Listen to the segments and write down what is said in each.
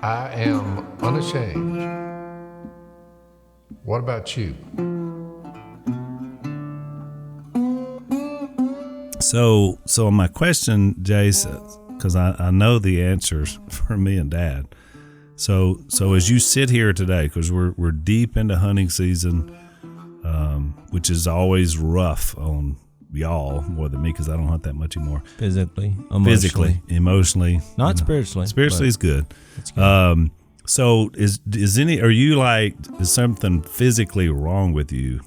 I am unashamed. What about you? So my question, Jase, because I know the answers for me and Dad. So as you sit here today, because we're deep into hunting season, which is always rough on y'all more than me because I don't hunt that much anymore. Physically, emotionally, not spiritually. Spiritually is good. So is something physically wrong with you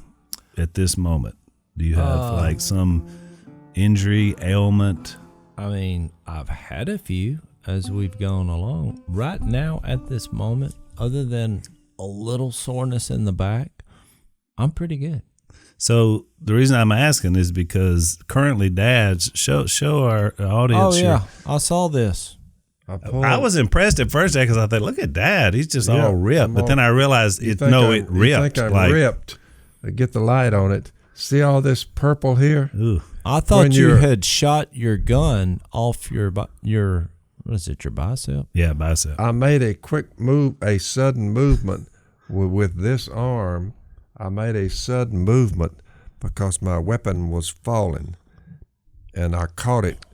at this moment? Do you have like some injury, ailment? I mean, I've had a few as we've gone along. Right now, at this moment, other than a little soreness in the back, I'm pretty good. So the reason I'm asking is because currently, Dad's show our audience. Oh yeah, I saw this. I was impressed at first because I thought, look at Dad, he's just all ripped. But then I realized it ripped. You think I ripped? Get the light on it. See all this purple here? Ooh. I thought you had shot your gun off your what is it, your bicep? Yeah, bicep. I made a quick move, a sudden movement with this arm. I made a sudden movement because my weapon was falling, and I caught it.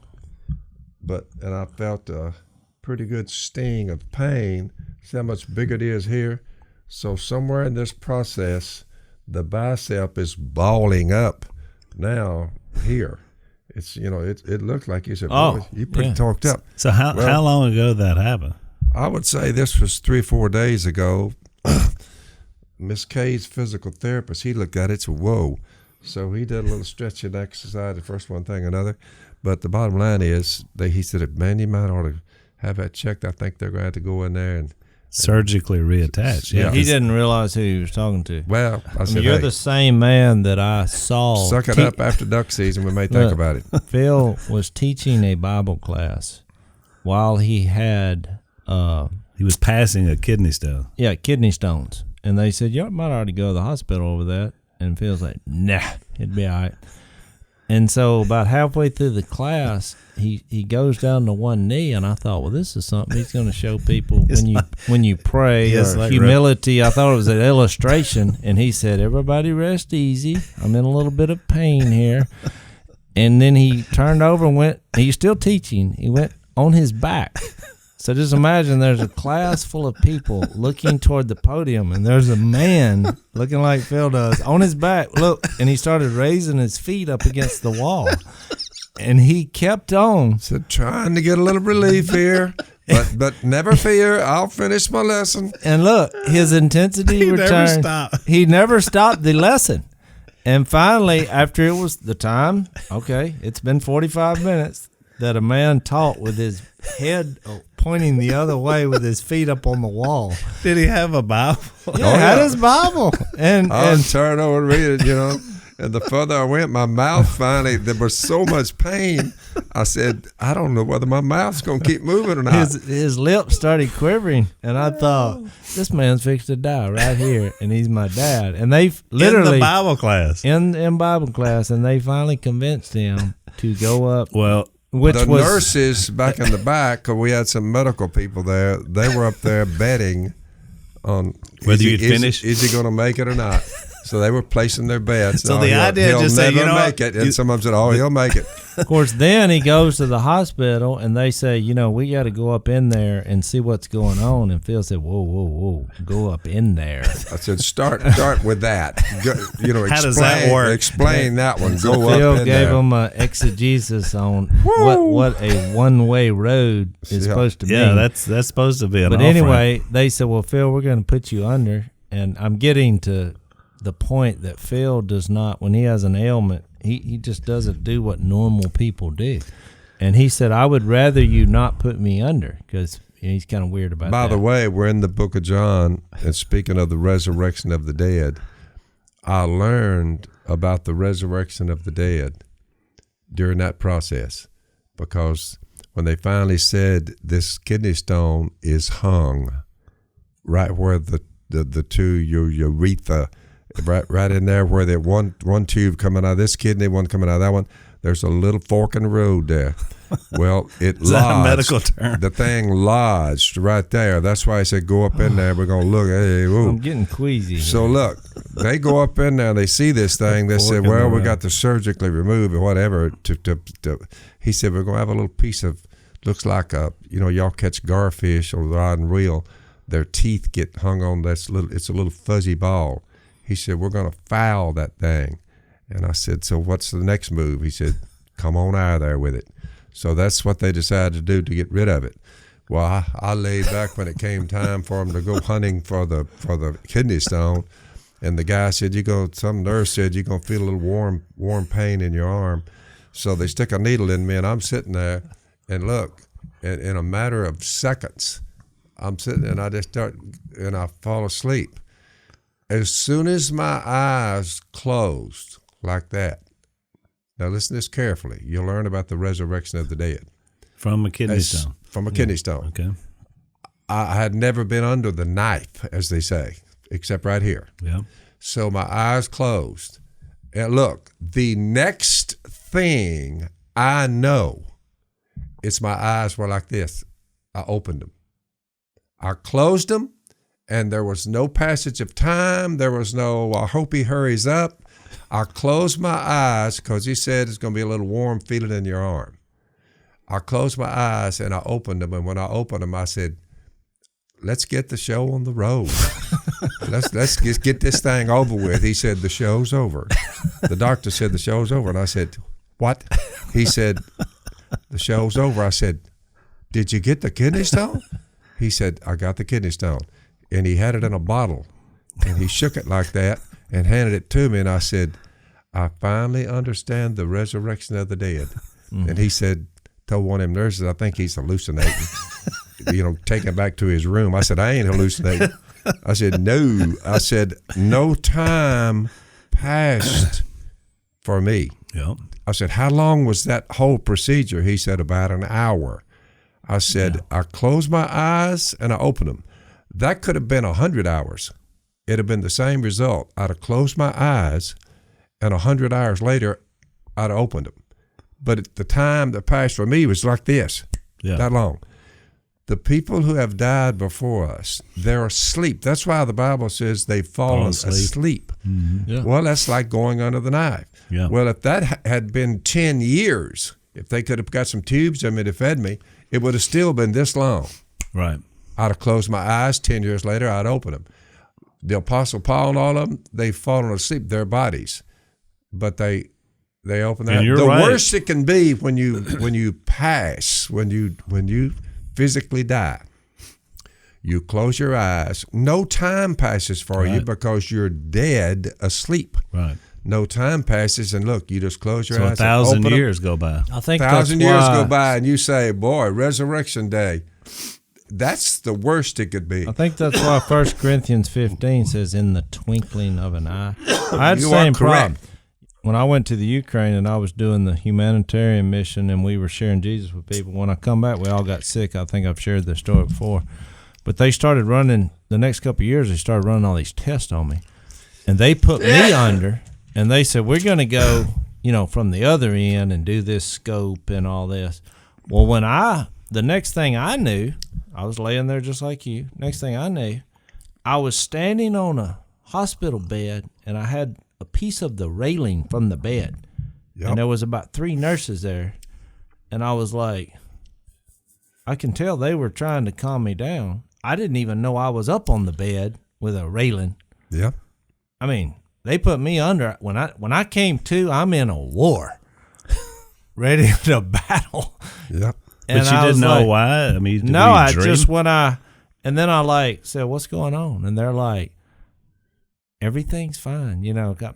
And I felt a pretty good sting of pain. See how much bigger it is here? So somewhere in this process, the bicep is balling up now here. It's, it looks like you said, you're pretty talked up. So how long ago that happened? I would say this was 3 or 4 days ago. Miss K's physical therapist, he looked at it, said, whoa. So he did a little stretching exercise, the first one thing, another. But the bottom line is, he said, man, you might ought to have that checked. I think they're going to have to go in there and surgically reattach. Yeah, he didn't realize who he was talking to. Well, I said, you're the same man that I saw. Suck it up after duck season. We may think about it. Phil was teaching a Bible class while he had... he was passing a kidney stone. Yeah, kidney stones. And they said, you might already go to the hospital over that. And Phil's like, nah, it'd be all right. And so about halfway through the class, he goes down to one knee, and I thought, well, this is something he's going to show people when you pray, or like humility. I thought it was an illustration, and he said, everybody rest easy. I'm in a little bit of pain here. And then he turned over and went, he's still teaching, he went on his back. So just imagine there's a class full of people looking toward the podium, and there's a man looking like Phil does on his back. Look, and he started raising his feet up against the wall, and he kept on. So trying to get a little relief here, but never fear, I'll finish my lesson. And look, his intensity returned. He never stopped the lesson. And finally, after it was the time, okay, it's been 45 minutes that a man taught with his head pointing the other way with his feet up on the wall. Did he have a Bible? Yeah, he had his Bible. And turn over and read it, And the further I went, my mouth finally, there was so much pain. I said, I don't know whether my mouth's going to keep moving or not. His lips started quivering, and I thought, this man's fixed to die right here, and he's my dad. And they literally... In the Bible class. In Bible class, and they finally convinced him to go up. Well... The nurses back in the back, because we had some medical people there, they were up there betting on whether you'd finish. Is he going to make it or not? So they were placing their bets. So the idea he'll just never say, make it. And some of them said, he'll make it. Of course, then he goes to the hospital, and they say, we got to go up in there and see what's going on. And Phil said, whoa, go up in there. I said, start with that. How does that work? Explain that one. So go Phil up in gave there. him an exegesis on what a one-way road is supposed to be. Yeah, that's supposed to be an But off-ramp. anyway, they said, well, Phil, we're going to put you under. And I'm getting to the point that Phil does not, when he has an ailment, he just doesn't do what normal people do. And he said, I would rather you not put me under, because he's kind of weird about that. By the way, we're in the book of John, and speaking of the resurrection of the dead, I learned about the resurrection of the dead during that process, because when they finally said this kidney stone is hung right where the two urethra, right in there where the one tube coming out of this kidney, one coming out of that one, There's a little fork in the road there. Well, it Is that a lodged. medical term? The thing lodged right there. That's why I said go up in there. We're going to look. Hey, whoa. I'm getting queasy. So look, they go up in there. They see this thing. They said, well, we got to surgically remove it, whatever. He said, we're going to have a little piece of, looks like y'all catch garfish or rod and reel. Their teeth get hung on it's a little fuzzy ball. He said, we're going to foul that thing. And I said, so what's the next move? He said, come on out of there with it. So that's what they decided to do to get rid of it. Well, I laid back when it came time for them to go hunting for the kidney stone, and the guy said, some nurse said you're gonna feel a little warm pain in your arm. So they stick a needle in me, and I'm sitting there, and look, in a matter of seconds, I'm sitting and I just start and I fall asleep. As soon as my eyes closed like that. Now listen to this carefully. You'll learn about the resurrection of the dead. From a kidney stone. From a kidney stone. Okay. I had never been under the knife, as they say, except right here. Yeah. So my eyes closed. And look, the next thing I know, it's my eyes were like this. I opened them. I closed them, and there was no passage of time. There was no, I hope he hurries up. I closed my eyes because he said it's going to be a little warm feeling in your arm. I closed my eyes and I opened them. And when I opened them, I said, let's get the show on the road. let's just get this thing over with. He said, the show's over. The doctor said, the show's over. And I said, what? He said, the show's over. I said, did you get the kidney stone? He said, I got the kidney stone. And he had it in a bottle. And he shook it like that and handed it to me, and I said, I finally understand the resurrection of the dead. Mm-hmm. And he said, told one of them nurses, I think he's hallucinating, taking it back to his room. I said, I ain't hallucinating. I said, no. I said, no time passed for me. Yep. I said, how long was that whole procedure? He said, about an hour. I said, I closed my eyes and I opened them. That could have been 100 hours. It'd have been the same result. I'd have closed my eyes, and 100 hours later, I'd have opened them. But the time that passed for me was like this, that long. The people who have died before us, they're asleep. That's why the Bible says they've fallen asleep. Mm-hmm. Yeah. Well, that's like going under the knife. Yeah. Well, if that had been 10 years, if they could have got some tubes in me to fed me, it would have still been this long. Right. I'd have closed my eyes. 10 years later, I'd open them. The Apostle Paul and all of them, they've fallen asleep, their bodies, but they open that. The right. Worst it can be when you pass, when you physically die, you close your eyes. No time passes for you because you're dead asleep. Right. No time passes, and look, you just close your eyes. 1,000 years go by. I think 1,000 years go by, and you say, "Boy, resurrection day." That's the worst it could be. I think that's why 1 Corinthians 15 says, in the twinkling of an eye. I had the same problem. When I went to the Ukraine and I was doing the humanitarian mission and we were sharing Jesus with people, when I come back, we all got sick. I think I've shared this story before. But they started running, the next couple of years, they started running all these tests on me. And they put me under, and they said, we're going to go, from the other end and do this scope and all this. Well, the next thing I knew, I was laying there just like you. Next thing I knew, I was standing on a hospital bed, and I had a piece of the railing from the bed. Yep. And there was about 3 nurses there. And I was like, I can tell they were trying to calm me down. I didn't even know I was up on the bed with a railing. Yeah. I mean, they put me under. When I came to, I'm in a war, ready to battle. Yep. And but you didn't know why? I mean, no, I just and then I said, what's going on? And they're like, everything's fine,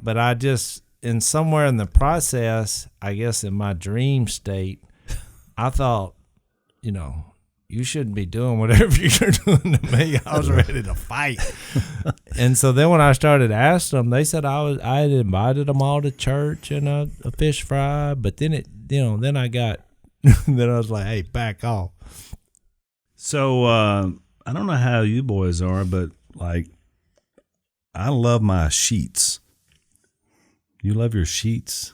But I just, somewhere in the process, I guess in my dream state, I thought, you shouldn't be doing whatever you're doing to me. I was ready to fight. And so then when I started asking them, they said I had invited them all to church and a fish fry, but then then I got. Then I was like, hey, back off. So I don't know how you boys are, but I love my sheets. You love your sheets?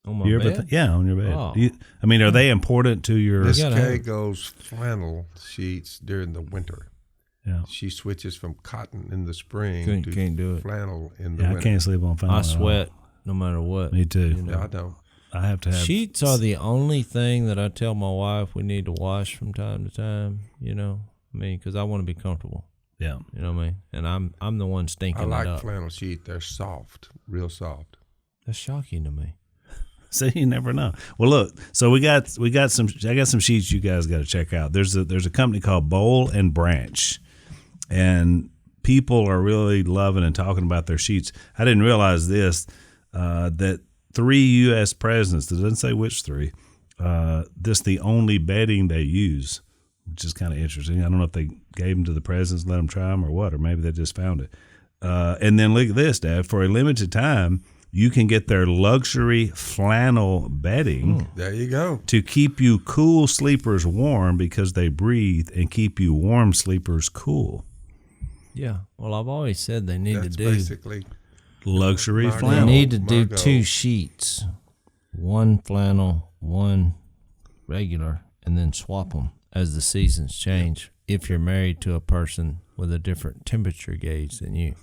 On my bed? On your bed. Oh. Are they important to your? Miss Kay goes flannel sheets during the winter. Yeah. She switches from cotton in the spring to can't do it. flannel in the winter. I can't sleep on flannel. I sweat no matter what. Me too. You know? Yeah, I don't. I have to have sheets are the only thing that I tell my wife we need to wash from time to time. Because I want to be comfortable. Yeah. You know what I mean? And I'm the one stinking I like it up. flannel sheet. They're soft, real soft. That's shocking to me. See, you never know. Well, look. So I got some sheets you guys got to check out. There's a company called Bowl and Branch, and people are really loving and talking about their sheets. I didn't realize this that 3 U.S. presidents. It doesn't say which 3. This the only bedding they use, which is kind of interesting. I don't know if they gave them to the presidents, let them try them, or what, or maybe they just found it. And then look at this, Dad. For a limited time, you can get their luxury flannel bedding. There you go. To keep you cool sleepers warm because they breathe and keep you warm sleepers cool. Yeah. Well, I've always said they need That's to do basically luxury Margot. flannel. They need to do Margot. 2 sheets, 1 flannel, 1 regular, and then swap them as the seasons change. If you're married to a person with a different temperature gauge than you,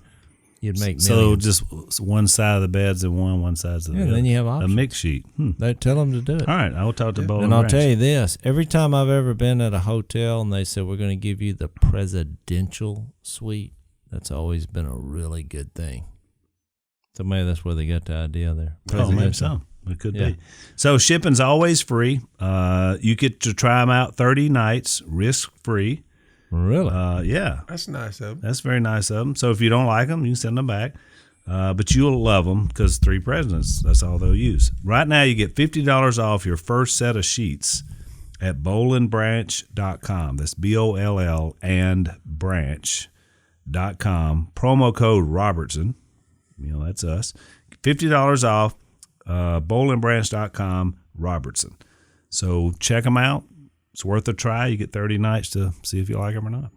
you'd make so millions. just one side of the beds and one side of the Yeah, other. then you have a options. mix sheet. They tell them to do it. All right, I will talk to Bowl And I'll Branch. tell you this, every time I've ever been at a hotel and they said, we're going to give you the presidential suite, that's always been a really good thing. So maybe that's where they got the idea there. Oh, maybe Presidential. so. It could Yeah. be. So shipping's always free. You get to try them out 30 nights, risk-free. Really? Yeah. That's nice of them. That's very nice of them. So if you don't like them, you can send them back. But you'll love them because 3 presidents, that's all they'll use. Right now, you get $50 off your first set of sheets at bowlandbranch.com. That's BOLL and branch.com. Promo code Robertson. That's us. $50 off, bowlandbranch.com, Robertson. So check them out. It's worth a try. You get 30 nights to see if you like them or not.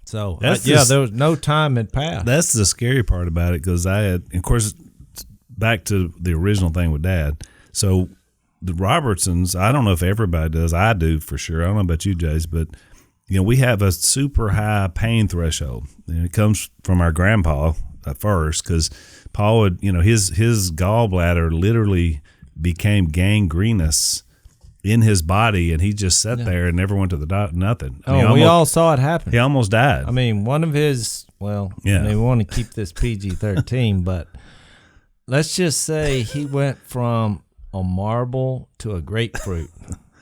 So, That's there was no time had passed. That's the scary part about it because of course, back to the original thing with Dad. So the Robertsons, I don't know if everybody does. I do for sure. I don't know about you, Jase, but we have a super high pain threshold, and it comes from our grandpa at first because Paul would, his gallbladder literally became gangrenous in his body, and he just sat there and never went to the doctor. Nothing. We all saw it happen. He almost died. I mean, one of his, we want to keep this PG-13, but let's just say he went from a marble to a grapefruit.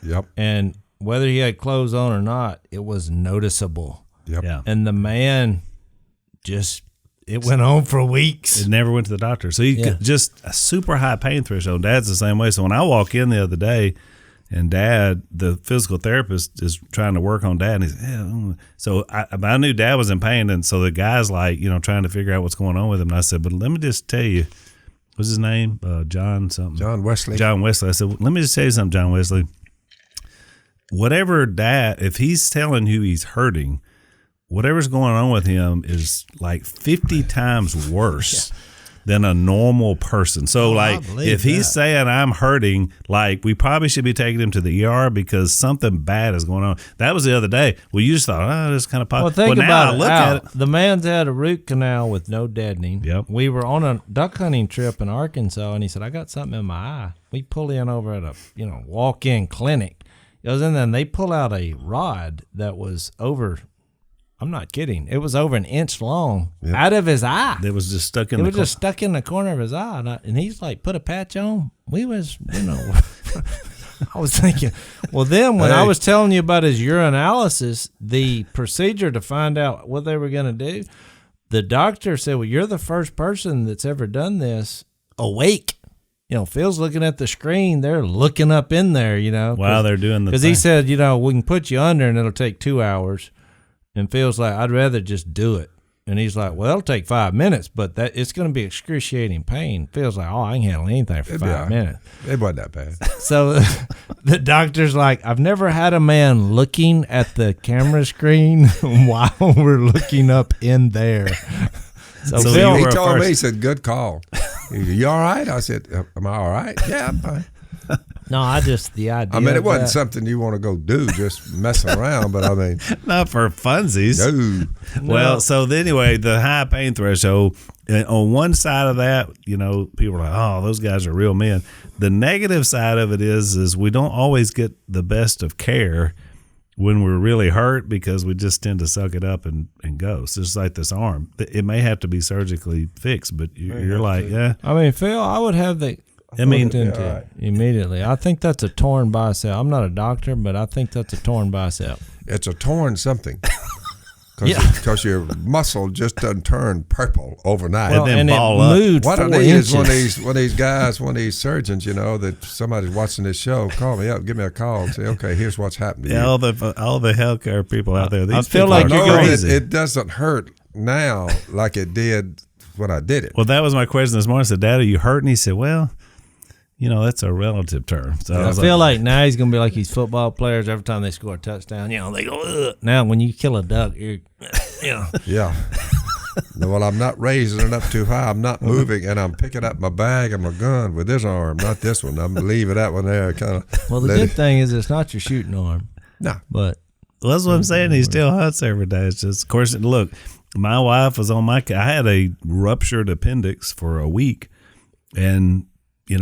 Yep. And whether he had clothes on or not, it was noticeable. Yep. Yeah. And the man it went on for weeks. It never went to the doctor. So he just a super high pain threshold. Dad's the same way. So when I walk in the other day, and Dad, the physical therapist, is trying to work on Dad. And he's, so I knew Dad was in pain. And so the guy's like, trying to figure out what's going on with him. And I said, but let me just tell you, what's his name? John something. John Wesley. John Wesley. I said, let me just tell you something, John Wesley. Whatever Dad, if he's telling you he's hurting, whatever's going on with him is like 50 times worse than a normal person. So if he's saying I'm hurting, we probably should be taking him to the ER because something bad is going on. That was the other day. Well, you just thought, this is kind of possible. Well, think about it. Look at it. The man's had a root canal with no deadening. Yep. We were on a duck hunting trip in Arkansas, and he said, I got something in my eye. We pull in over at a walk-in clinic. He goes in there, and they pull out a rod that was over, I'm not kidding, it was over an inch long out of his eye. It was just stuck in It was just stuck in the corner of his eye. And he's like, put a patch on. We was, I was thinking, well, then when I was telling you about his urinalysis, the procedure to find out what they were going to do, the doctor said, well, you're the first person that's ever done this awake. Phil's looking at the screen. They're looking up in there, While they're doing the because he said, we can put you under and it'll take 2 hours. And Phil's like, I'd rather just do it. And he's like, well, it'll take 5 minutes, but it's going to be excruciating pain. Phil's like, I can handle anything for 5 minutes. It wasn't that bad. So the doctor's like, I've never had a man looking at the camera screen while we're looking up in there. So He Phil, told me, he said, good call. He said, "You all right?" I said, "Am I all right?" "Yeah, I'm fine." No, the idea. I mean, it wasn't that, something you want to go do, just messing around. But I mean, Not for funsies. no. Well, so anyway, the high pain threshold, on one side of that, people are like, oh, those guys are real men. The negative side of it is we don't always get the best of care when we're really hurt because we just tend to suck it up and go. So it's like this arm. It may have to be surgically fixed, but you're like, yeah. I mean, Phil, I would have the. Looked into it immediately. I think that's a torn bicep. I'm not a doctor, but I think that's a torn bicep. It's a torn something. Because your muscle just doesn't turn purple overnight. Well, and then and ball it up. moved What I 4 need is inches. one of these surgeons, that somebody's watching this show, call me up, give me a call and say, okay, here's what's happened to you. Yeah, all the healthcare people out there. These feel people like are you're No, crazy. it doesn't hurt now like it did when I did it. Well, that was my question this morning. I said, Dad, are you hurt? And he said, well, that's a relative term. So I feel like now he's going to be like these football players. Every time they score a touchdown, they go, ugh. Now, when you kill a duck, you're, Yeah. No, well, I'm not raising it up too high. I'm not moving, and I'm picking up my bag and my gun with this arm, not this one. I'm leaving that one there. Kind of. Well, the good thing is it's not your shooting arm. No. But Well, that's what I'm saying. He still hunts every day. It's just, of course, look, my wife was on I had a ruptured appendix for a week, and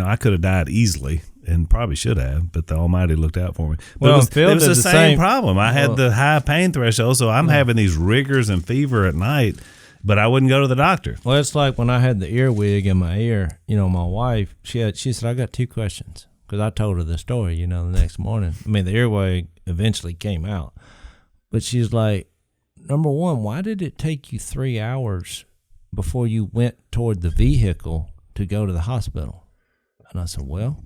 I could have died easily and probably should have, but the Almighty looked out for me. But Well, it Phil was did the the same same- problem. I had the high pain threshold, so I'm having these rigors and fever at night, but I wouldn't go to the doctor. Well, it's like when I had the earwig in my ear, my wife, she said, I got 2 questions. Because I told her the story, the next morning. I mean, the earwig eventually came out. But she's like, number one, why did it take you 3 hours before you went toward the vehicle to go to the hospital? And I said, well,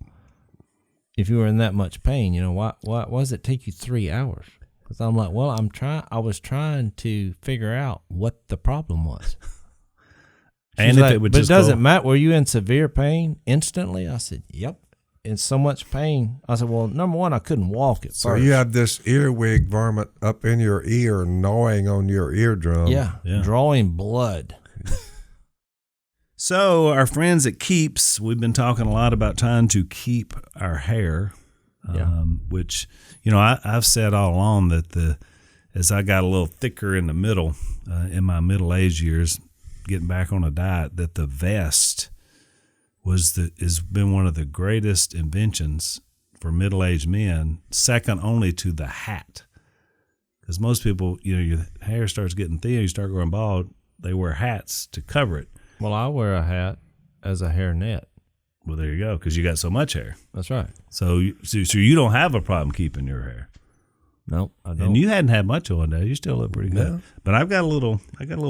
if you were in that much pain, why does it take you 3 hours? Because I'm like, well, I was trying to figure out what the problem was. And She's if like, it would but just it doesn't go, matter. Were you in severe pain instantly? I said, yep. In so much pain. I said, well, number one, I couldn't walk at So first. you have this earwig varmint up in your ear, gnawing on your eardrum. Yeah, drawing blood. So our friends at Keeps, we've been talking a lot about trying to keep our hair, which, I've said all along that as I got a little thicker in the middle, in my middle-aged years, getting back on a diet, that the vest has been one of the greatest inventions for middle-aged men, second only to the hat. Because most people, your hair starts getting thin, you start growing bald, they wear hats to cover it. Well, I wear a hat as a hairnet. Well, there you go, because you got so much hair. That's right. So you don't have a problem keeping your hair. Nope, I don't. And you hadn't had much on there. You still look pretty good. No. But I got a little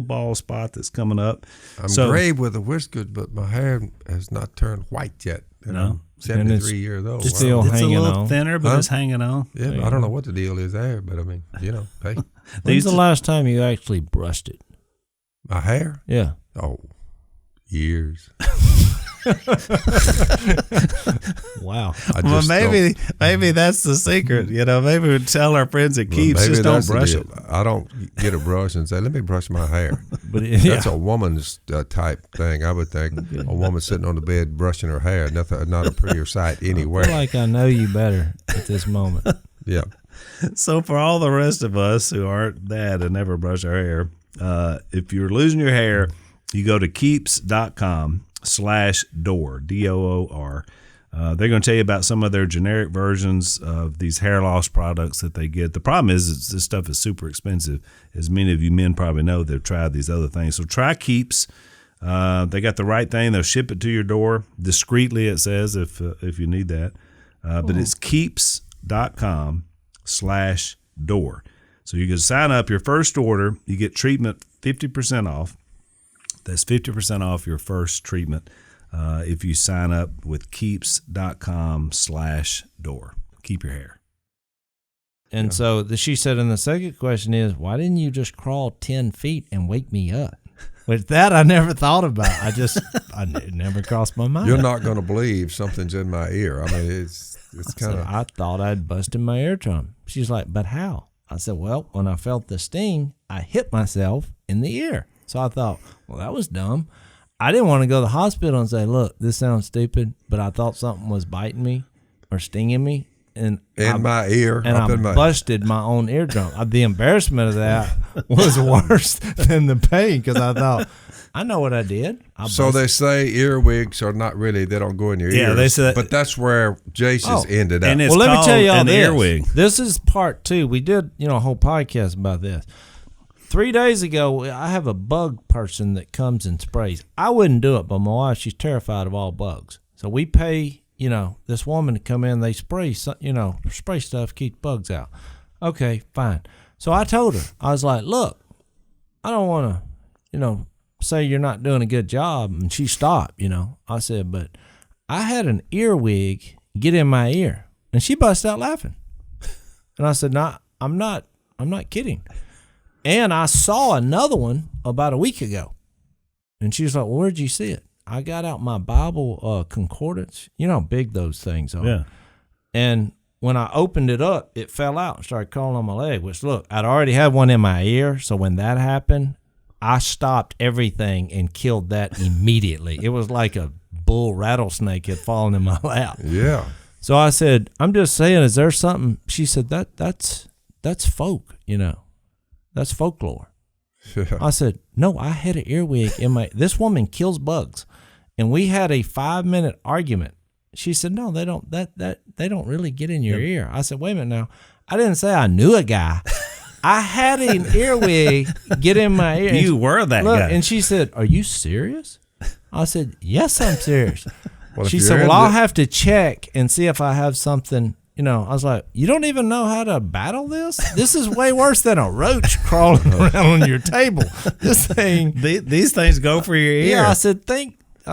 bald spot that's coming up. I'm gray with a whisker, but my hair has not turned white yet. And No. I'm 73 years old. it's still It's a hanging little on. thinner, but it's hanging on. Yeah, but I don't know what the deal is there, but I mean, hey, When's the last time you actually brushed it? my hair? Yeah. Oh, years. Wow. I Well, just maybe that's the secret. Maybe we tell our friends at Keeps, maybe just don't that's the brush deal. it. I don't get a brush and say, let me brush my hair. But That's a woman's type thing, I would think. A woman sitting on the bed brushing her hair, not a prettier sight I anywhere. feel like I know you better at this moment. Yeah. So for all the rest of us who aren't that and never brush our hair, if you're losing your hair, you go to keeps.com/door, DOOR. They're going to tell you about some of their generic versions of these hair loss products that they get. The problem is this stuff is super expensive. As many of you men probably know, they've tried these other things. So try Keeps. They got the right thing. They'll ship it to your door discreetly, it says, if you need that. But it's keeps.com/door. So you can sign up your first order. You get treatment 50% off. That's 50% off your first treatment if you sign up with keeps.com/door. Keep your hair. And so she said, and the second question is, why didn't you just crawl 10 feet and wake me up? Which that I never thought about. It never crossed my mind. You're not going to believe something's in my ear. I mean, it's kind of. I thought I'd busted my eardrum. She's like, but how? I said, well, when I felt the sting, I hit myself in the ear. So I thought, well, that was dumb. I didn't want to go to the hospital and say, look, this sounds stupid, but I thought something was biting me or stinging me. And my ear. And I busted my own eardrum. The embarrassment of that was worse than the pain because I thought, I know what I did. So they say earwigs are not really, they don't go in your ears. Yeah, they said, but that's where Jase's ended up. And it's well, let me tell y'all this. Earwig. This is part 2. We did, a whole podcast about this. 3 days ago, I have a bug person that comes and sprays. I wouldn't do it, but my wife, she's terrified of all bugs. So we pay, this woman to come in. They spray, spray stuff, keep bugs out. Okay, fine. So I told her, I was like, look, I don't want to, say you're not doing a good job. And she stopped, I said, but I had an earwig get in my ear. And she busted out laughing. And I said, no, I'm not kidding. And I saw another one about a week ago. And she was like, well, where'd you see it? I got out my Bible concordance. You know how big those things are. Yeah. And when I opened it up, it fell out and started crawling on my leg, which, look, I'd already had one in my ear. So when that happened, I stopped everything and killed that immediately. It was like a bull rattlesnake had fallen in my lap. Yeah. So I said, I'm just saying, is there something? She said, that's folk, That's folklore. Yeah. I said, no, I had an earwig in my, this woman kills bugs. And we had a 5-minute argument. She said, no, they don't, they don't really get in your ear. I said, wait a minute now. I didn't say I knew a guy. I had an earwig get in my ear. You were that guy. And she said, are you serious? I said, yes, I'm serious. Well, she said, well, I'll have to check and see if I have something. I was like, you don't even know how to battle this? This is way worse than a roach crawling around on your table. This thing. These things go for your ear. Yeah, I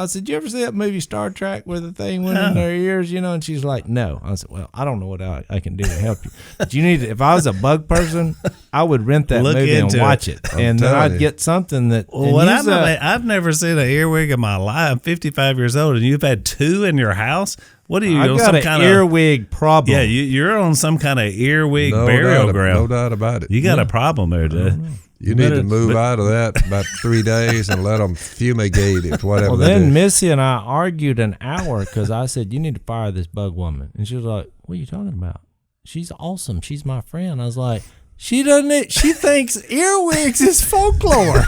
said, you ever see that movie Star Trek where the thing went in their ears, And she's like, no. I said, well, I don't know what I can do to help you. But you need to, if I was a bug person, I would rent that movie and watch it. And then I'd get something that. Well, I've never seen an earwig in my life. I'm 55 years old, and you've had 2 in your house? What are you I on got some an kind earwig problem. Yeah, you're on some kind of earwig burial ground. No doubt about it. You got a problem there, dude. You need to move out of that about 3 days and let them fumigate it, whatever. Well, then Missy and I argued an hour because I said, you need to fire this bug woman. And she was like, what are you talking about? She's awesome. She's my friend. I was like, she thinks earwigs is folklore.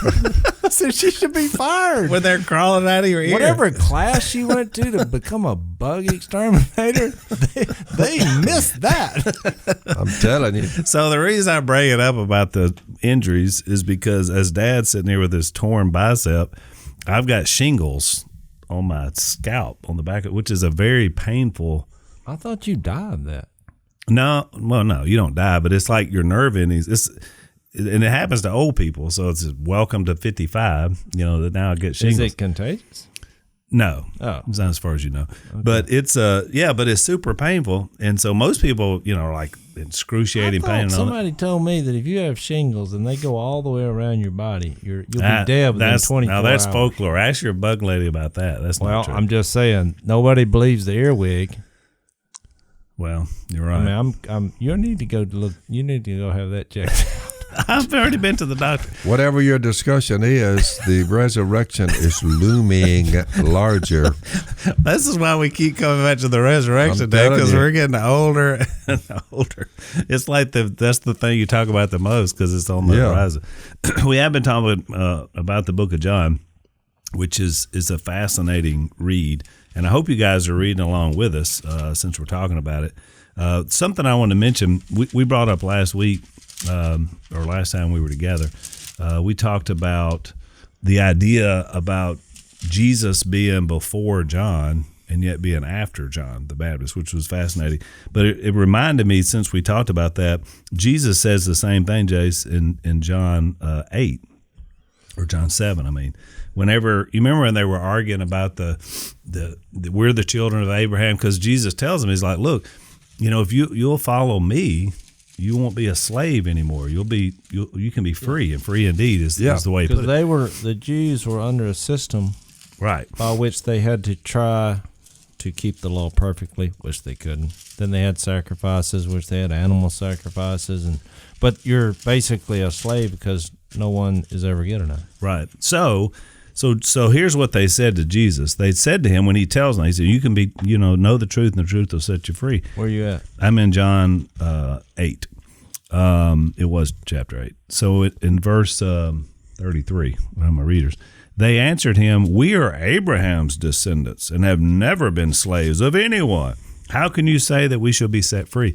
I said she should be fired. When they're crawling out of your ear. Whatever class she went to become a bug exterminator, they missed that. I'm telling you. So the reason I bring it up about the injuries is because as Dad's sitting here with his torn bicep, I've got shingles on my scalp on the back, which is a very painful. I thought you died of that. No, well, no, you don't die, but it's like your nerve endings. And it happens to old people, so it's welcome to 55. That now I get shingles. Is it contagious? No, oh, it's not as far as you know. Okay. But it's but it's super painful, and so most people, are like excruciating pain. And somebody told me that if you have shingles and they go all the way around your body, you'll be dead within 24 hours. Now that's folklore. Ask your bug lady about that. That's not true. I'm just saying nobody believes the earwig. Well, you're right. I mean, you need to go look. You need to go have that checked out. I've already been to the doctor. Whatever your discussion is, the resurrection is looming larger. This is why we keep coming back to the resurrection day, because we're getting older and older. It's like that's the thing you talk about the most because it's on the horizon. We have been talking about the book of John, which is a fascinating read. And I hope you guys are reading along with us since we're talking about it. Something I want to mention, we brought up last week, or last time we were together, we talked about the idea about Jesus being before John and yet being after John the Baptist, which was fascinating. But it reminded me, since we talked about that, Jesus says the same thing, Jase, in John 8, or John 7, I mean. Whenever you remember when they were arguing about the we're the children of Abraham, because Jesus tells them, he's like, look, if you'll follow me, you won't be a slave anymore. You can be free, and free indeed is the way. Because the Jews were under a system, right, by which they had to try to keep the law perfectly, which they couldn't. Then they had sacrifices, which they had animal sacrifices, but you're basically a slave because no one is ever good enough. Right. So So here's what they said to Jesus. They said to him when he tells them, he said, you can be, know the truth, and the truth will set you free. Where you at? I'm in John 8. It was chapter 8. So in verse 33, one of my readers, they answered him, we are Abraham's descendants and have never been slaves of anyone. How can you say that we shall be set free?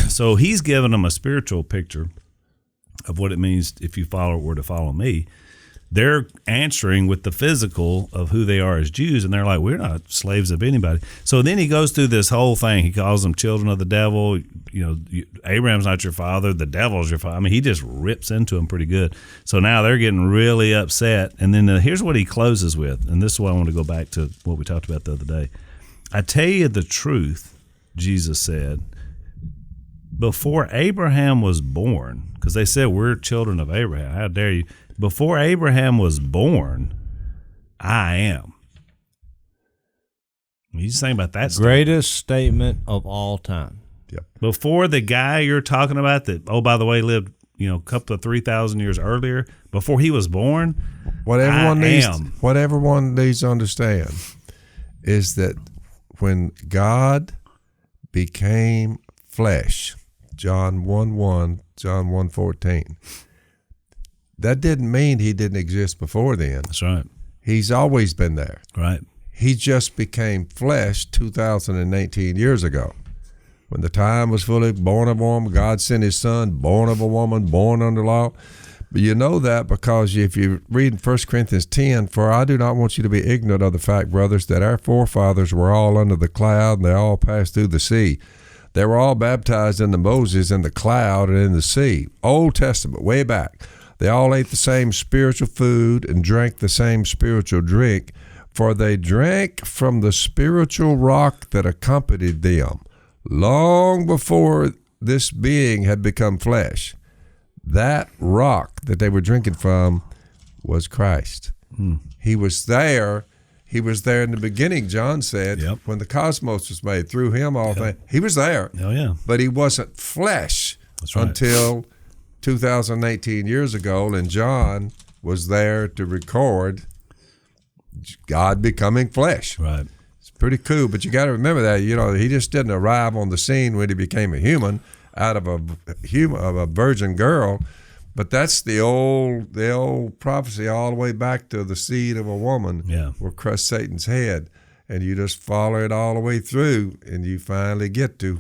So he's given them a spiritual picture of what it means if you were to follow me. They're answering with the physical of who they are as Jews, and they're like, we're not slaves of anybody. So then he goes through this whole thing. He calls them children of the devil. Abraham's not your father. The devil's your father. I mean, he just rips into them pretty good. So now they're getting really upset. And then here's what he closes with, and this is why I want to go back to what we talked about the other day. I tell you the truth, Jesus said, before Abraham was born, because they said we're children of Abraham. How dare you? Before Abraham was born, I am. You just think about that. Greatest statement of all time. Yep. Before the guy you're talking about that, by the way, lived a couple of 3,000 years earlier, before he was born, what everyone needs to understand is that when God became flesh, John 1:1, John 1:14. That didn't mean he didn't exist before then. That's right. He's always been there. Right. He just became flesh 2,018 years ago. When the time was fully born of a woman, God sent his son, born of a woman, born under law. But you know that because if you read in 1 Corinthians 10, for I do not want you to be ignorant of the fact, brothers, that our forefathers were all under the cloud and they all passed through the sea. They were all baptized into Moses in the cloud and in the sea. Old Testament, way back. They all ate the same spiritual food and drank the same spiritual drink, for they drank from the spiritual rock that accompanied them long before this being had become flesh. That rock that they were drinking from was Christ. He was there. He was there in the beginning, John said, when the cosmos was made. Through him, all things. He was there. Oh, yeah. But he wasn't flesh until 2018 years ago, and John was there to record God becoming flesh. Right. It's pretty cool, but you got to remember that, he just didn't arrive on the scene when he became a human out of a virgin girl. But that's the old prophecy all the way back to the seed of a woman will crush Satan's head. And you just follow it all the way through, and you finally get to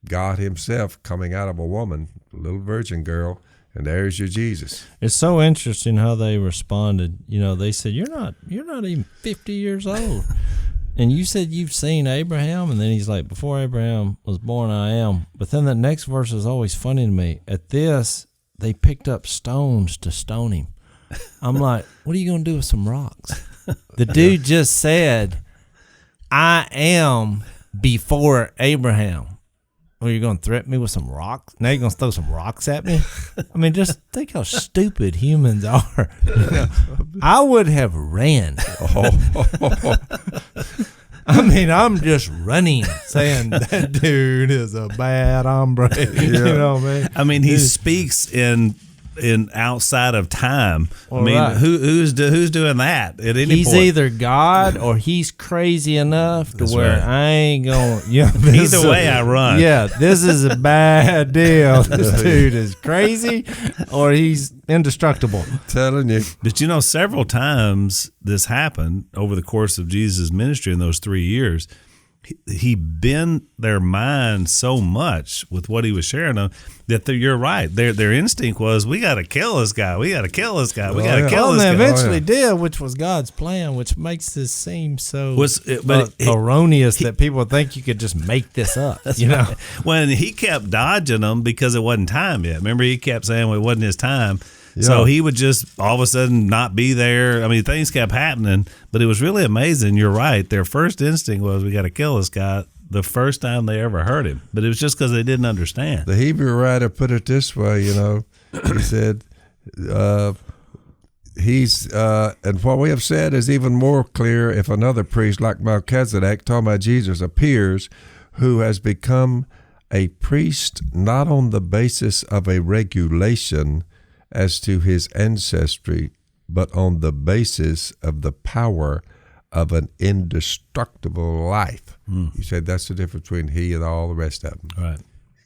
God himself coming out of a woman, a little virgin girl, and there's your Jesus. It's so interesting how they responded. They said, you're not even 50 years old. And you said you've seen Abraham, and then he's like, before Abraham was born, I am. But then the next verse is always funny to me. At this, they picked up stones to stone him. I'm like, what are you going to do with some rocks? The dude just said, I am before Abraham. Well, you're going to threaten me with some rocks? Now you're going to throw some rocks at me? I mean, just think how stupid humans are. I would have ran. I mean, I'm just running, saying that dude is a bad hombre. You know what I mean? I mean, he speaks in outside of time. Well, I mean, right. who's doing that at any point? He's either God or he's crazy enough to where right. I ain't going. Either way, I run. Yeah, this is a bad deal. This dude is crazy, or he's indestructible. Telling you. But several times this happened over the course of Jesus' ministry in those 3 years. He bent their mind so much with what he was sharing them that you're right. Their instinct was, we got to kill this guy. We got to kill this guy. We got to kill this guy. And they eventually did, which was God's plan, which makes this seem so erroneous that people think you could just make this up. Right. When he kept dodging them because it wasn't time yet. Remember, he kept saying it wasn't his time. Yeah. So he would just all of a sudden not be there. I mean, things kept happening, but it was really amazing. You're right. Their first instinct was, we got to kill this guy, the first time they ever heard him. But it was just because they didn't understand. The Hebrew writer put it this way, he said, and what we have said is even more clear if another priest like Melchizedek, talking about Jesus, appears, who has become a priest not on the basis of a regulation as to his ancestry, but on the basis of the power of an indestructible life. You said that's the difference between he and all the rest of them. Right.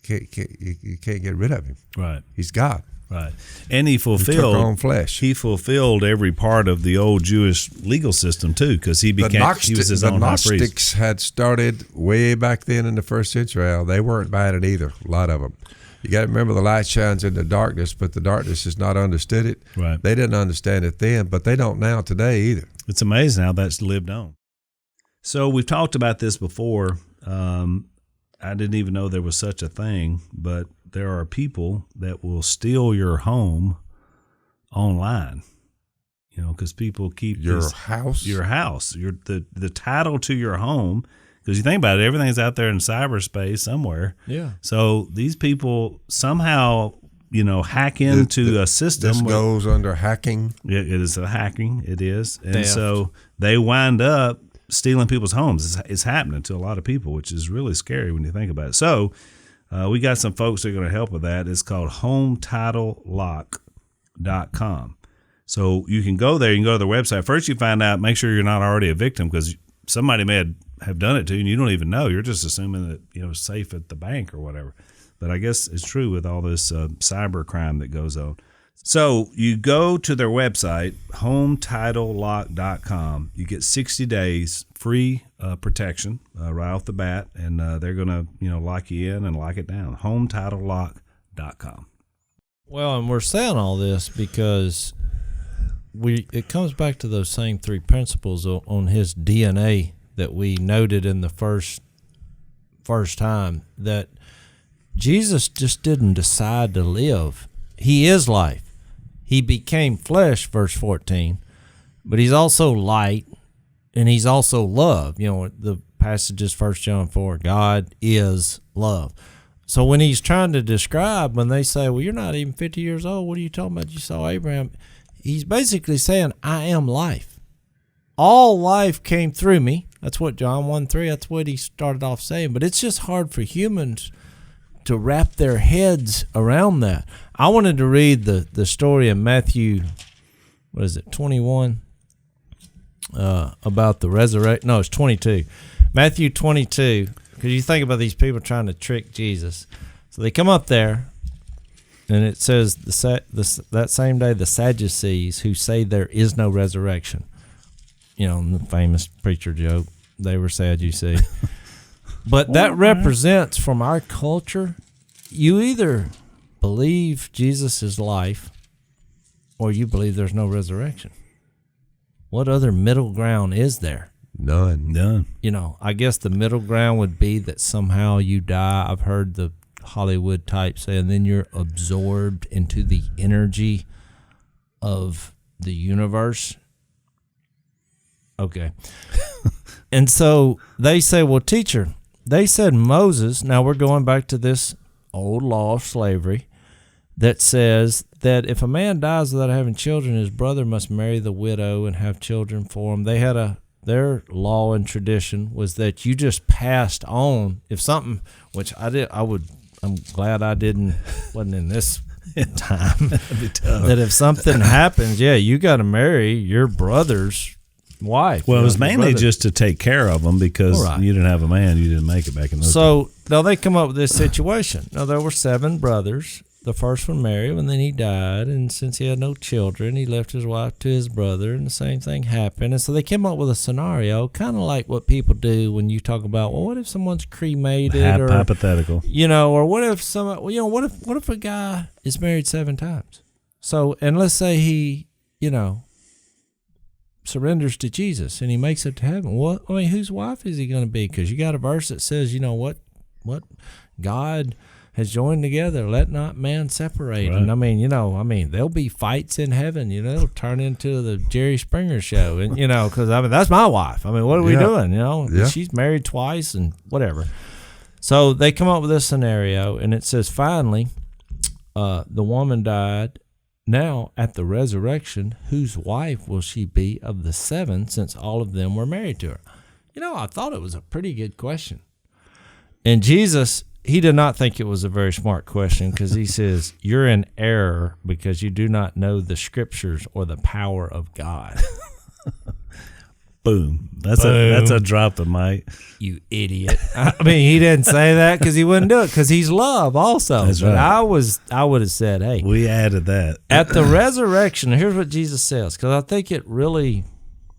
You can't get rid of him. Right. He's God. Right. And he He took on flesh. He fulfilled every part of the old Jewish legal system too, because he was his own high priest. The Gnostics had started way back then in the first century. Al. They weren't bad at either, a lot of them. You got to remember the light shines in the darkness, but the darkness has not understood it. Right. They didn't understand it then, but they don't now today either. It's amazing how that's lived on. So we've talked about this before. I didn't even know there was such a thing, but there are people that will steal your home online. Because people keep your house, the title to your home. Because you think about it, everything's out there in cyberspace somewhere. Yeah. So these people somehow, hack into a system. This goes under hacking. It is a hacking. It is. And Theft. so they wind up stealing people's homes. It's happening to a lot of people, which is really scary when you think about it. So we got some folks that are going to help with that. It's called HomeTitleLock.com. So you can go there. You can go to their website. First, you find out, make sure you're not already a victim, because somebody may have done it to you and you don't even know. You're just assuming that it's safe at the bank or whatever. But I guess it's true with all this cyber crime that goes on. So you go to their website, HomeTitleLock.com. You get 60 days free protection right off the bat, and they're going to lock you in and lock it down. HomeTitleLock.com. Well, and we're saying all this because it comes back to those same three principles on his DNA that we noted in the first time, that Jesus just didn't decide to live. He is life. He became flesh, verse 14, but he's also light and he's also love. The passage is 1 John 4, God is love. So when he's trying to describe, when they say, well, you're not even 50 years old, what are you talking about? You saw Abraham. He's basically saying, I am life. All life came through me. That's what John 1:3, that's what he started off saying. But it's just hard for humans to wrap their heads around that. I wanted to read the story in Matthew, 21? About the resurrection. No, it's 22. Matthew 22, because you think about these people trying to trick Jesus. So they come up there, and it says that same day the Sadducees, who say there is no resurrection. The famous preacher joke, they were Sadducees. But that represents, from our culture, you either believe Jesus is life or you believe there's no resurrection. What other middle ground is there? None. I guess the middle ground would be that somehow you die. I've heard the Hollywood type say, and then you're absorbed into the energy of the universe. Okay. And so they say, well, teacher, they said Moses, now we're going back to this old law of slavery that says that if a man dies without having children, his brother must marry the widow and have children for him. They had their law and tradition was that you just passed on if something, which I'm glad I wasn't in this time. That'd be tough. That if something happens, you got to marry your brother's wife. Well, it was mainly just to take care of them because you didn't have a man, you didn't make it back in those So now they come up with this situation. Now there were 7 brothers. The first one married, and then he died, and since he had no children, he left his wife to his brother, and the same thing happened. And so they came up with a scenario, kind of like what people do when you talk about, well, what if someone's cremated, or hypothetical, or what if what if a guy is married 7 times? So, and let's say he, surrenders to Jesus and he makes it to heaven. Whose wife is he going to be? Because you got a verse that says, what God has joined together, let not man separate. Right. And there'll be fights in heaven. It'll turn into the Jerry Springer show, and because that's my wife. What are we doing? She's married twice and whatever. So they come up with this scenario, and it says, finally, the woman died. Now, at the resurrection, whose wife will she be of the 7, since all of them were married to her? I thought it was a pretty good question. And Jesus he did not think it was a very smart question because he says, you're in error because you do not know the Scriptures or the power of God. Boom. That's a drop the mic. You idiot. I mean, he didn't say that because he wouldn't do it because he's love also. That's but right. I would have said, hey. We added that. At the resurrection, here's what Jesus says, because I think it really,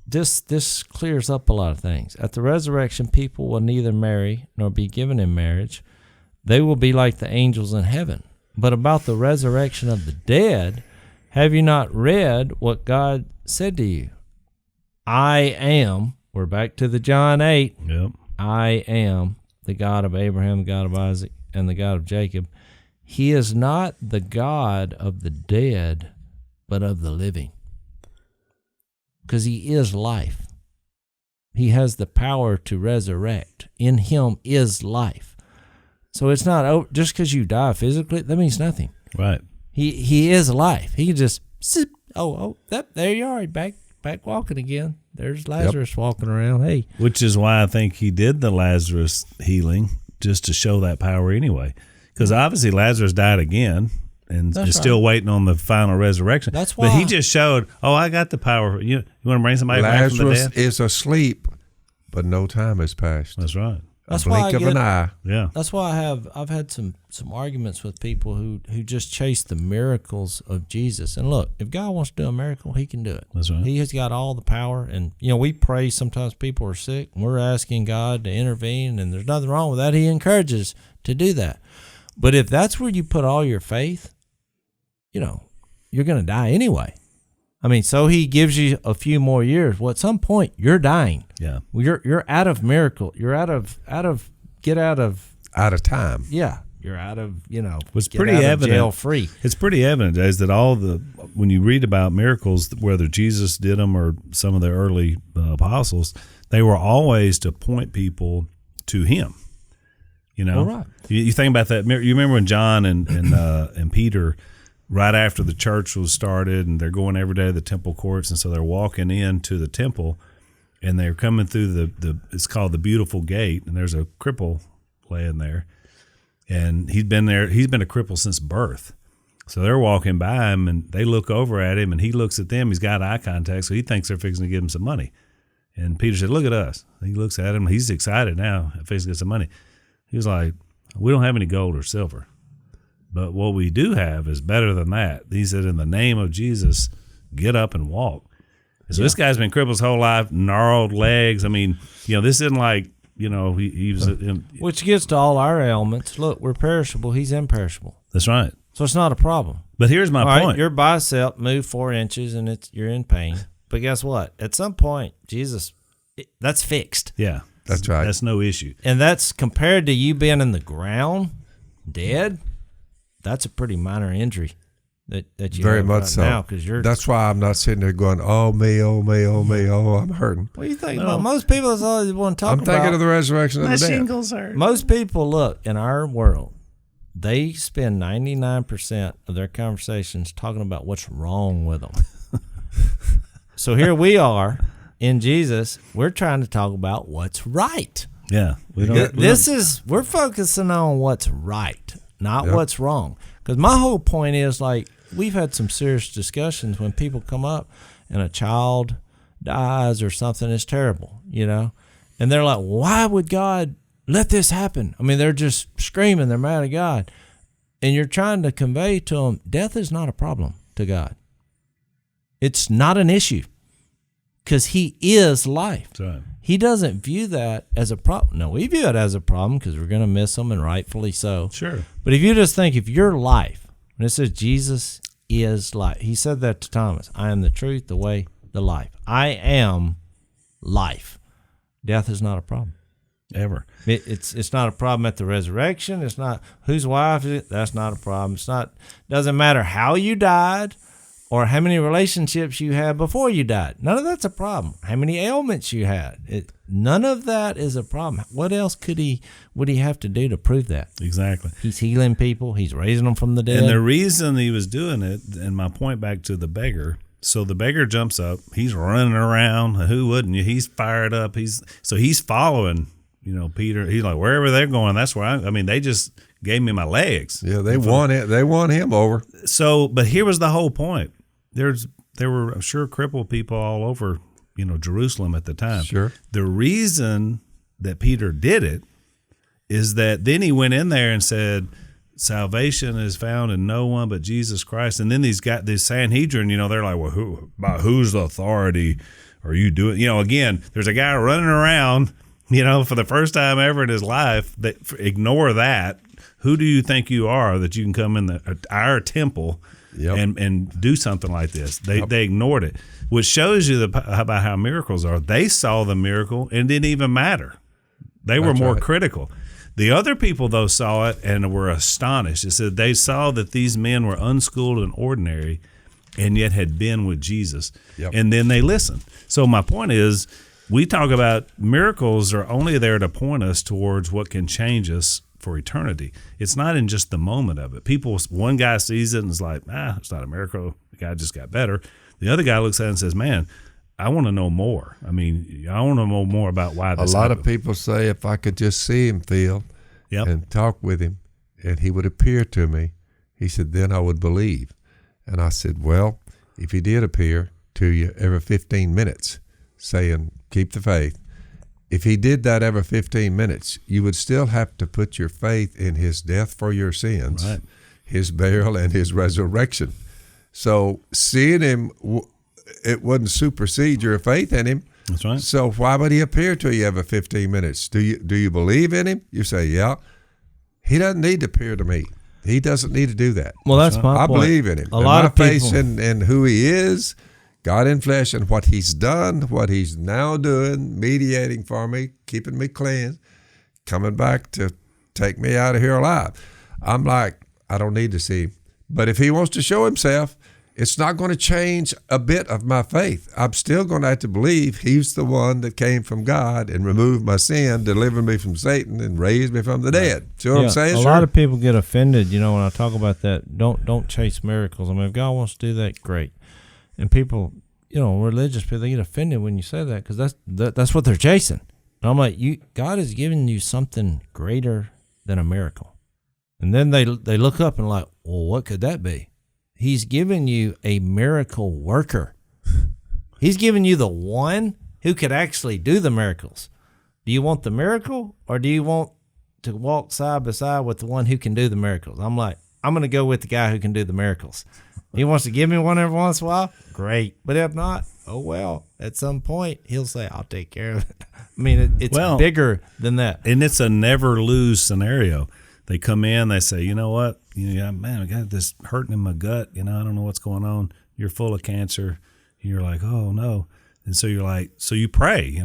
this clears up a lot of things. At the resurrection, people will neither marry nor be given in marriage. They will be like the angels in heaven. But about the resurrection of the dead, have you not read what God said to you? I am, we're back to the John 8. Yep. I am the God of Abraham, the God of Isaac, and the God of Jacob. He is not the God of the dead, but of the living. Because he is life. He has the power to resurrect. In him is life. So it's not, just because you die physically, that means nothing. Right. He is life. He can just, zip, there you are, back walking again. There's Lazarus walking around. Hey. Which is why I think he did the Lazarus healing, just to show that power anyway. Because obviously Lazarus died again and is still waiting on the final resurrection. That's why. But he just showed, I got the power. You want to bring somebody back from the Lazarus dead? is asleep, but no time has passed. That's right. That's a blink of an eye. Yeah. That's why I've had some arguments with people who just chase the miracles of Jesus. And look, if God wants to do a miracle, he can do it. That's right. He has got all the power. And, we pray sometimes people are sick, and we're asking God to intervene, and there's nothing wrong with that. He encourages to do that. But if that's where you put all your faith, you're going to die anyway. I mean, so he gives you a few more years. Well, at some point, you're dying. Yeah. Well, you're out of miracle. You're out of time. Yeah. You're out of, It's pretty evident. Jail free. It's pretty evident, Jase, that when you read about miracles, whether Jesus did them or some of the early apostles, they were always to point people to him. All right. You think about that. You remember when John and Peter, right after the church was started, and they're going every day to the temple courts, and so they're walking into the temple, and they're coming through it's called the Beautiful Gate, and there's a cripple laying there, and he's been a cripple since birth. So they're walking by him, and they look over at him, and he looks at them. He's got eye contact, so he thinks they're fixing to give him some money. And Peter said, "Look at us." He looks at him. He's excited now, fixing to get some money. He was like, "We don't have any gold or silver, but what we do have is better than that." He said, "In the name of Jesus, get up and walk." So this guy's been crippled his whole life, gnarled legs. I mean, this isn't like, he was. Which gets to all our ailments. Look, we're perishable. He's imperishable. That's right. So it's not a problem. But here's my point. Right, your bicep moved 4 inches and you're in pain. But guess what? At some point, Jesus, that's fixed. Yeah. That's right. That's no issue. And that's compared to you being in the ground, dead. That's a pretty minor injury that you very have much right so. now, because that's why I'm not sitting there going, "Oh me, oh me, oh me, oh I'm hurting." What do you think? Well, most people, that's all they want to talk about. I'm thinking of the resurrection of the dead. Shingles hurt. Most people, look, in our world, they spend 99% of their conversations talking about what's wrong with them. So here we are in Jesus. We're trying to talk about what's right. Yeah. We're focusing on what's right, not what's wrong. Because my whole point is, like, we've had some serious discussions when people come up and a child dies or something. It's terrible, and they're like, "Why would God let this happen?" I mean, they're just screaming. They're mad at God. And you're trying to convey to them, death is not a problem to God. It's not an issue because he is life. That's right. He doesn't view that as a problem. No, we view it as a problem because we're going to miss him, and rightfully so. Sure. But if you just think, if your life, when it says Jesus is life, he said that to Thomas, "I am the truth, the way, the life. I am life." Death is not a problem. Ever. It's not a problem at the resurrection. It's not whose wife is it. That's not a problem. Doesn't matter how you died or how many relationships you had before you died. None of that's a problem. How many ailments you had. None of that is a problem. What else would he have to do to prove that? Exactly. He's healing people. He's raising them from the dead. And the reason he was doing it, and my point back to the beggar, so the beggar jumps up. He's running around. Who wouldn't you? He's fired up. He's following Peter, he's like, wherever they're going, that's where I mean, they just gave me my legs. Yeah, they won it. They won him over. So, but here was the whole point. There were, I'm sure, crippled people all over, Jerusalem at the time. Sure. The reason that Peter did it is that then he went in there and said, salvation is found in no one but Jesus Christ. And then these Sanhedrin, they're like, well, by whose authority are you doing? Again, there's a guy running around, for the first time ever in his life. Ignore that. Who do you think you are that you can come in our temple and do something like this? They ignored it, which shows you about how miracles are. They saw the miracle and it didn't even matter. They were more critical. The other people, though, saw it and were astonished. It said they saw that these men were unschooled and ordinary and yet had been with Jesus. Yep. And then they listened. So my point is, we talk about miracles are only there to point us towards what can change us for eternity. It's not in just the moment of it. One guy sees it and is like, it's not a miracle. The guy just got better. The other guy looks at it and says, man, I want to know more. I mean, I want to know more about why this happened. Of people say if I could just see him, Phil, and talk with him, and he would appear to me, he said, then I would believe. And I said, well, if he did appear to you every 15 minutes, saying, keep the faith, if he did that every 15 minutes, you would still have to put your faith in his death for your sins, his burial, and his resurrection. So seeing him, it wouldn't supersede your faith in him. That's right. So why would he appear to you every 15 minutes? Do you believe in him? You say, yeah. He doesn't need to appear to me. He doesn't need to do that. Well, that's my point. I believe in him. A lot of people, faith in who he is, God in flesh, and what he's done, what he's now doing, mediating for me, keeping me clean, coming back to take me out of here alive. I'm like, I don't need to see him. But if he wants to show himself, it's not going to change a bit of my faith. I'm still going to have to believe he's the one that came from God and removed my sin, delivered me from Satan, and raised me from the dead. See what I'm saying? A lot of people get offended, when I talk about that. Don't chase miracles. I mean, if God wants to do that, great. And people, religious people, they get offended when you say that because that's what they're chasing. And I'm like, God has given you something greater than a miracle. And then they look up and like, well, what could that be? He's given you a miracle worker. He's given you the one who could actually do the miracles. Do you want the miracle or do you want to walk side by side with the one who can do the miracles? I'm like, I'm going to go with the guy who can do the miracles. He wants to give me one every once in a while. Great. But if not, oh, well, at some point he'll say, I'll take care of it. I mean, it's bigger than that. And it's a never lose scenario. They come in, they say, you know what? Man, I got this hurting in my gut. I don't know what's going on. You're full of cancer. And you're like, oh, no. And so you're like, so you pray,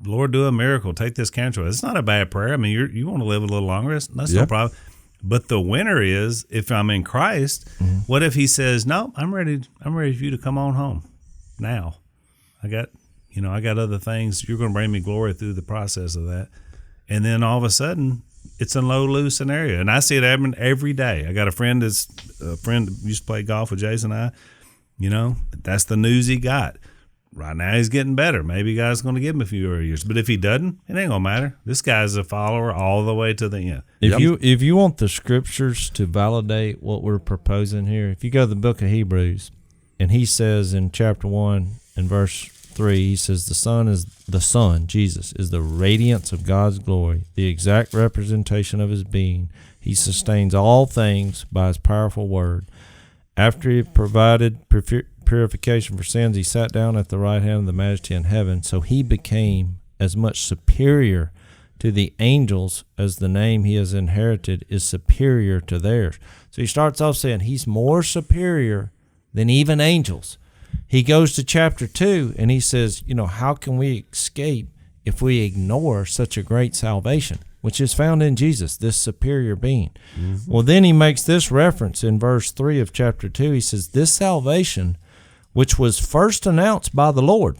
Lord, do a miracle. Take this cancer away. It's not a bad prayer. I mean, you want to live a little longer. That's no problem. But the winner is, if I'm in Christ, what if he says, no, I'm ready for you to come on home now. I got other things. You're going to bring me glory through the process of that. And then all of a sudden, it's a low-lose scenario, and I see it happen every day. I got a friend who used to play golf with Jase and I. That's the news he got. Right now he's getting better. Maybe God's going to give him a few years, but if he doesn't, it ain't going to matter. This guy's a follower all the way to the end. If you want the scriptures to validate what we're proposing here, if you go to the book of Hebrews, and he says in chapter 1 and verse 3, he says the Son, Jesus, is the radiance of God's glory, the exact representation of his being. He sustains all things by his powerful word. After he provided purification for sins, he sat down at the right hand of the Majesty in heaven. So he became as much superior to the angels as the name he has inherited is superior to theirs. So he starts off saying he's more superior than even angels. He goes to chapter 2 and he says, how can we escape if we ignore such a great salvation, which is found in Jesus, this superior being? Mm-hmm. Well, then he makes this reference in verse 3 of chapter 2. He says, this salvation, which was first announced by the Lord,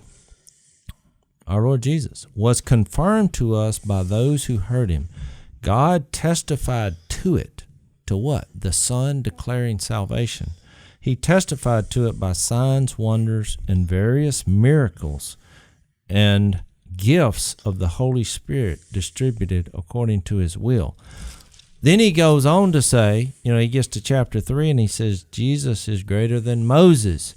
our Lord Jesus, was confirmed to us by those who heard him. God testified to it. To what? The Son declaring salvation. He testified to it by signs, wonders, and various miracles, and gifts of the Holy Spirit distributed according to his will. Then he goes on to say, he gets to chapter 3 and he says, Jesus is greater than Moses.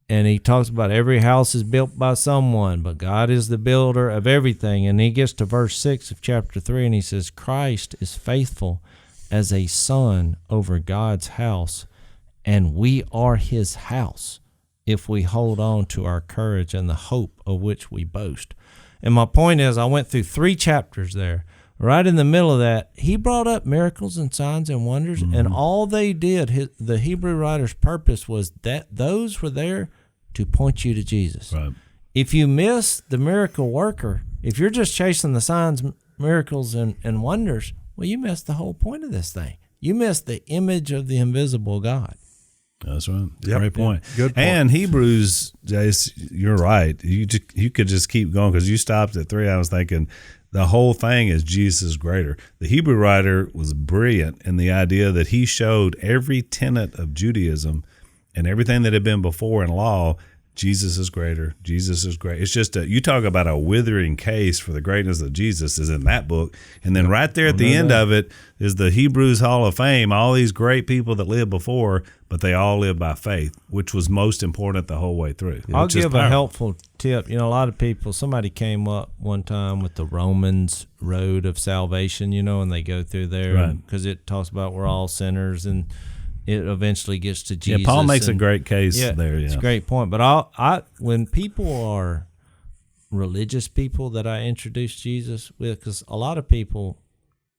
And he talks about every house is built by someone, but God is the builder of everything. And he gets to verse 6 of chapter 3 and he says, Christ is faithful as a son over God's house, and we are his house if we hold on to our courage and the hope of which we boast. And my point is, I went through 3 chapters there. Right in the middle of that, he brought up miracles and signs and wonders, and all they did, the Hebrew writer's purpose was that those were there to point you to Jesus. Right. If you miss the miracle worker, if you're just chasing the signs, miracles, and wonders, well, you missed the whole point of this thing. You missed the image of the invisible God. That's right. Yep. Great point. Good point. And Hebrews, Jase, you're right. You could just keep going because you stopped at 3. I was thinking the whole thing is Jesus is greater. The Hebrew writer was brilliant in the idea that he showed every tenet of Judaism and everything that had been before in law. Jesus is greater. Jesus is great. It's just you talk about a withering case for the greatness of Jesus is in that book. And then right there at the end of it is the Hebrews Hall of Fame, all these great people that lived before, but they all lived by faith, which was most important the whole way through. I'll give a helpful tip. A lot of people, somebody came up one time with the Romans road of salvation, and they go through there because it talks about we're all sinners and it eventually gets to Jesus. Yeah, Paul makes a great case there. Yeah, it's a great point. But when people are religious people that I introduce Jesus with, because a lot of people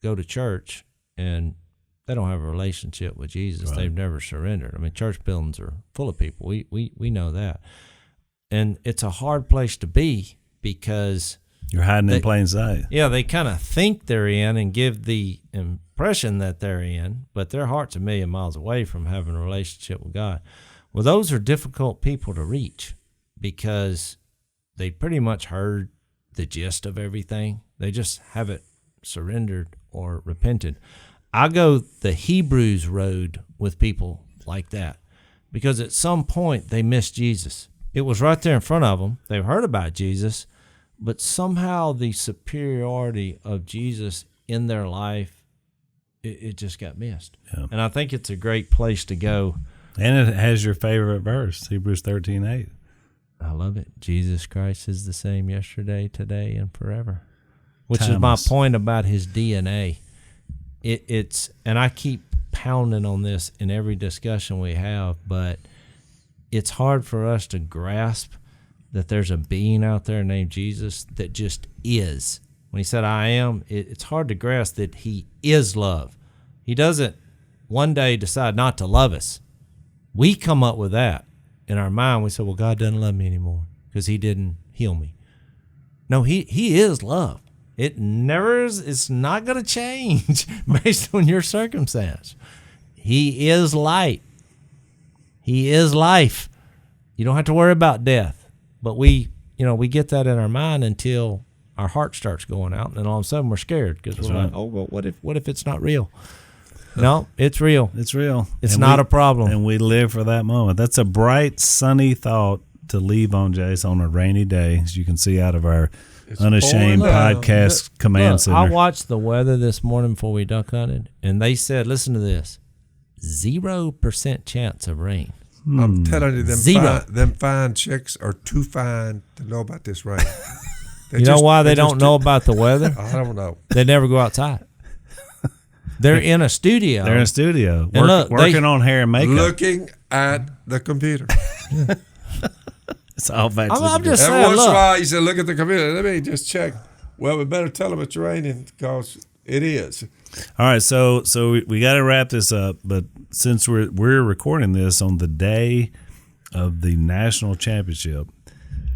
go to church and they don't have a relationship with Jesus. Right. They've never surrendered. I mean, church buildings are full of people. We know that. And it's a hard place to be because you're hiding in plain sight. Yeah, they kind of think they're in and give the impression that they're in, but their heart's a million miles away from having a relationship with God. Well, those are difficult people to reach because they pretty much heard the gist of everything. They just haven't surrendered or repented. I go the Hebrews road with people like that because at some point they missed Jesus. It was right there in front of them. They've heard about Jesus, but somehow the superiority of Jesus in their life, it just got missed. Yeah. And I think it's a great place to go. And it has your favorite verse, Hebrews 13:8. I love it. Jesus Christ is the same yesterday, today, and forever. Which is my point about his DNA. It's and I keep pounding on this in every discussion we have, but it's hard for us to grasp that there's a being out there named Jesus that just is. When he said, I am, it's hard to grasp that he is love. He doesn't one day decide not to love us. We come up with that in our mind. We say, well, God doesn't love me anymore because he didn't heal me. No, he is love. It never is. It's not going to change based on your circumstance. He is light. He is life. You don't have to worry about death. But we get that in our mind until our heart starts going out, and then all of a sudden we're scared because we're like, oh, well, what if it's not real? No, it's real. It's real. It's not a problem. And we live for that moment. That's a bright, sunny thought to leave on, Jase, on a rainy day, as you can see out of our Unashamed podcast command center. I watched the weather this morning before we duck hunted, and they said, listen to this, 0% chance of rain. I'm telling you, them fine chicks are too fine to know about this rain. You know why they don't know about the weather? I don't know. They never go outside. They're in a studio. They're in a studio working on hair and makeup. Looking at the computer. It's all back to I'm just saying, every once in a while, you say, look at the computer. Let me just check. Well, we better tell them it's raining because it is. All right, so we got to wrap this up, but since we're recording this on the day of the national championship,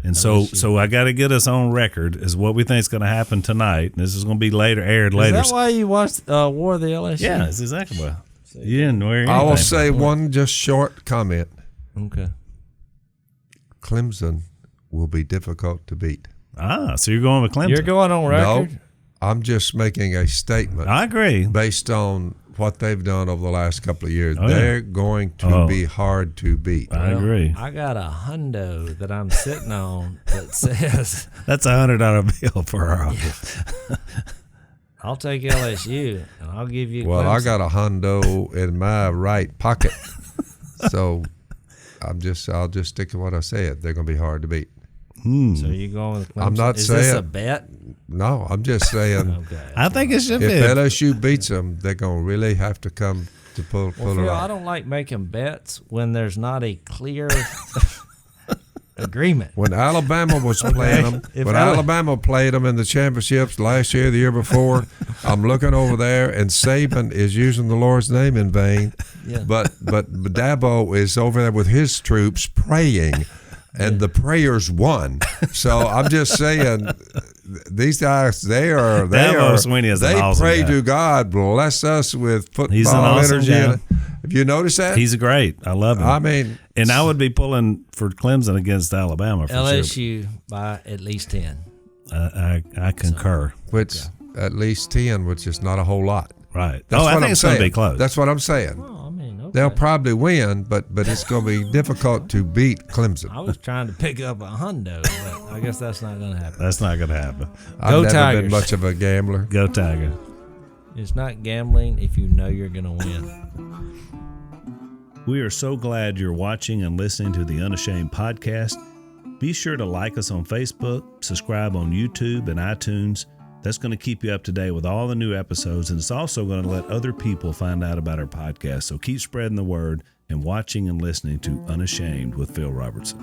and so I got to get us on record as what we think is going to happen tonight. This is going to be aired later. Is that why you watched War of the LSU? Yeah, that's exactly why. You didn't wear anything. I will say one just short comment. Okay. Clemson will be difficult to beat. So you're going with Clemson? You're going on record? No, I'm just making a statement. I agree. Based on what they've done over the last couple of years. Oh, yeah. They're going to be hard to beat. I agree. I got a hundo that I'm sitting on that says That's $100 bill for our office. I'll take LSU and I'll give you. Well, Clemson. I got a hundo in my right pocket, so I'll just stick to what I said. They're going to be hard to beat. So you're going with Clemson? I'm not Is saying this a bet? No, I'm just saying. Okay. I think it should If be. LSU beats them, they're going to really have to come to pull Well, it Phil, I off. don't like making bets when there's not a clear agreement. When Alabama was playing them, If when Alabama played them in the championships last year, the year before, I'm looking over there, and Saban is using the Lord's name in vain. Yeah. But Dabo is over there with his troops praying, and the prayers won. So I'm just saying, these guys, they Dabo Swinney is an they awesome pray guy. to God, bless us with football He's an awesome energy. guy. Have you noticed that? He's great. I love him. I mean, and I would be pulling for Clemson against Alabama for sure. LSU by at least 10. I concur. which at least 10, which is not a whole lot. Right. That's I what think I'm it's going to be saying. close. That's what I'm saying. Oh, I mean, okay. They'll probably win, but it's going to be difficult to beat Clemson. I was trying to pick up a hundo, but I guess that's not going to happen. That's not going to happen. I've Go never Tigers. been much of a gambler. Go Tiger. It's not gambling if you know you're going to win. We are so glad you're watching and listening to the Unashamed podcast. Be sure to like us on Facebook, subscribe on YouTube and iTunes. That's going to keep you up to date with all the new episodes, and it's also going to let other people find out about our podcast. So keep spreading the word and watching and listening to Unashamed with Phil Robertson.